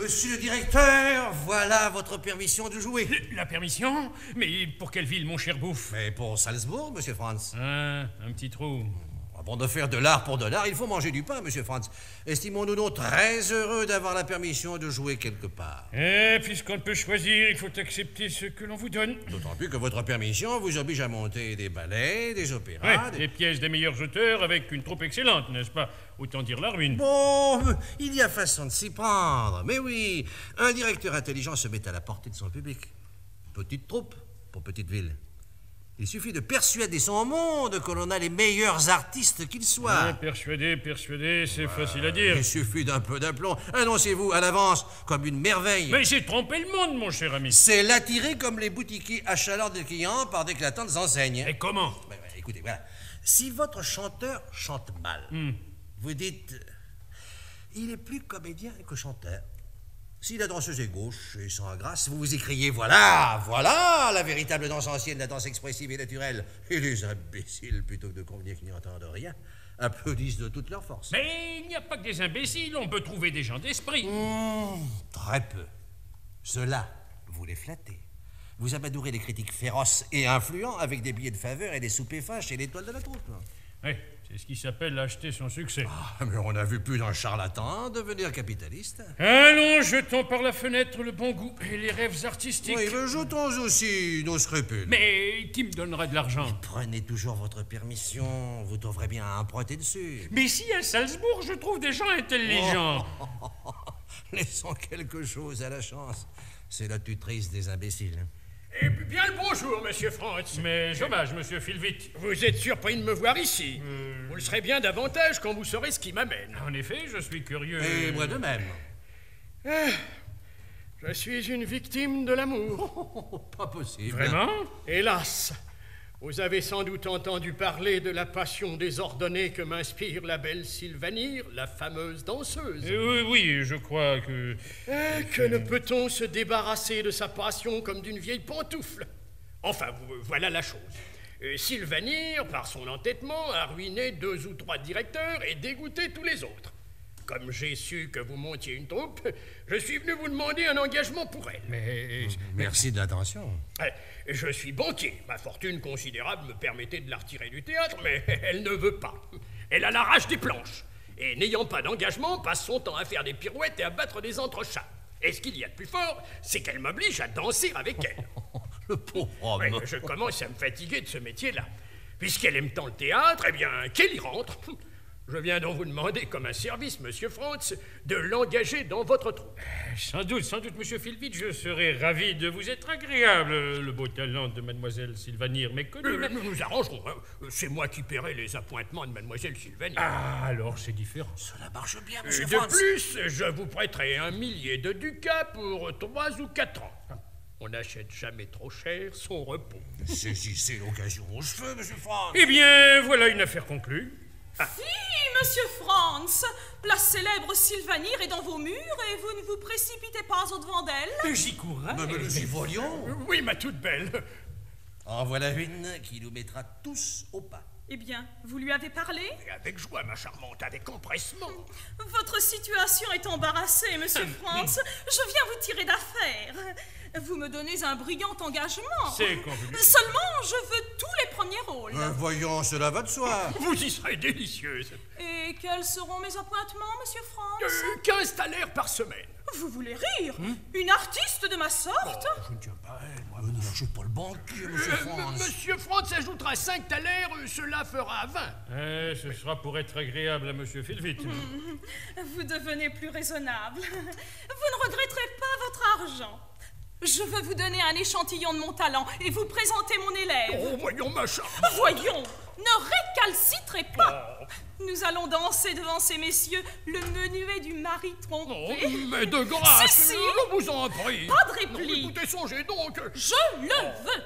Monsieur le directeur, voilà votre permission de jouer. La permission? Mais pour quelle ville, mon cher Bouffe? Mais pour Salzbourg, monsieur Franz. Ah, un petit trou. Avant de faire de l'art pour de l'art, il faut manger du pain, monsieur Franz. Estimons-nous donc très heureux d'avoir la permission de jouer quelque part. Puisqu'on ne peut choisir, il faut accepter ce que l'on vous donne. D'autant plus que votre permission vous oblige à monter des ballets, des opéras... Des pièces des meilleurs auteurs avec une troupe excellente, n'est-ce pas? Autant dire la ruine. Bon, il y a façon de s'y prendre. Mais oui, un directeur intelligent se met à la portée de son public. Petite troupe pour petite ville. Il suffit de persuader son monde que l'on a les meilleurs artistes qu'ils soient. Persuader, c'est facile à dire. Il suffit d'un peu d'aplomb. Annoncez-vous à l'avance comme une merveille. Mais j'ai trompé le monde, mon cher ami. C'est l'attirer comme les boutiquiers achalandent les clients par d'éclatantes enseignes. Et comment? Écoutez, voilà. Si votre chanteur chante mal, vous dites... il est plus comédien que chanteur. Si la danseuse est gauche et sans grâce, vous vous écriez « Voilà, voilà la véritable danse ancienne, la danse expressive et naturelle ». Et les imbéciles, plutôt que de convenir qu'ils n'y entendent rien, applaudissent de toute leur force. Mais il n'y a pas que des imbéciles, on peut trouver des gens d'esprit. Très peu. Ceux-là, vous les flattez. Vous amadouerez les critiques féroces et influents avec des billets de faveur et des soupers fâches chez l'étoile de la troupe. Oui, c'est ce qui s'appelle acheter son succès. Mais on a vu plus d'un charlatan devenir capitaliste. Allons, jetons par la fenêtre le bon goût et les rêves artistiques. Oui, mais jetons aussi nos scrupules. Mais qui me donnera de l'argent? Prenez toujours votre permission, vous trouverez bien à emprunter dessus. Mais si à Salzbourg, je trouve des gens intelligents. Laissons quelque chose à la chance. C'est la tutrice des imbéciles. Eh bien le bonjour, monsieur Franz. Mais dommage, monsieur Filvit. Vous êtes surpris de me voir ici. Vous le serez bien davantage quand vous saurez ce qui m'amène. En effet, je suis curieux. Et moi de même. Je suis une victime de l'amour. Pas possible. Vraiment? Hélas, vous avez sans doute entendu parler de la passion désordonnée que m'inspire la belle Sylvanire, la fameuse danseuse. Oui, je crois que... Que ne peut-on se débarrasser de sa passion comme d'une vieille pantoufle? Enfin, voilà la chose. Sylvanire, par son entêtement, a ruiné 2 ou 3 directeurs et dégoûté tous les autres. Comme j'ai su que vous montiez une troupe, je suis venu vous demander un engagement pour elle. Mais... Merci de l'attention. Je suis banquier. Ma fortune considérable me permettait de la retirer du théâtre, mais elle ne veut pas. Elle a la rage des planches. Et n'ayant pas d'engagement, passe son temps à faire des pirouettes et à battre des entrechats. Et ce qu'il y a de plus fort, c'est qu'elle m'oblige à danser avec elle. Le pauvre homme. Oui, je commence à me fatiguer de ce métier-là. Puisqu'elle aime tant le théâtre, eh bien, qu'elle y rentre. Je viens donc vous demander, comme un service, monsieur Franz, de l'engager dans votre troupe. Sans doute, monsieur Filvit, je serais ravi de vous être agréable. Le beau talent de mademoiselle Sylvanire m'est connu. Nous nous arrangerons. C'est moi qui paierai les appointements de mademoiselle Sylvanire. Ah, alors c'est différent. Cela marche bien, monsieur De Franz. plus, je vous prêterai 1 millier de ducats pour 3 ou 4 ans. On n'achète jamais trop cher son repos. Saisissez l'occasion aux cheveux, monsieur Franz. Eh bien, voilà une affaire conclue. Si, monsieur Franz, la célèbre Sylvanire est dans vos murs et vous ne vous précipitez pas au-devant d'elle. J'y courrai. Mais nous y volions. Oui, ma toute belle. En voilà une qui nous mettra tous au pas. Eh bien, vous lui avez parlé? Et avec joie, ma charmante, avec empressement. Votre situation est embarrassée, monsieur Franz. Je viens vous tirer d'affaire. Vous me donnez un brillant engagement. C'est convenu. Seulement, je veux tous les premiers rôles. Voyons, cela va de soi. Vous y serez délicieuse. Et quels seront mes appointements, monsieur Franz? 15 thalers par semaine. Vous voulez rire? Une artiste de ma sorte? Je ne tiens pas à elle, moi. Ne lâchez pas le banquier, monsieur Franz. Monsieur Franz ajoutera 5 thalers, cela fera 20. Ce sera pour être agréable à monsieur Filvit. Vous devenez plus raisonnable. Vous ne regretterez pas votre argent. Je veux vous donner un échantillon de mon talent et vous présenter mon élève. Oh, voyons, ma charmante. Voyons, ne récalcitrez pas. Nous allons danser devant ces messieurs le menuet du mari trompé. Mais de grâce, Si, je vous en prie. Pas de réplique. Écoutez, songez donc. Je le veux.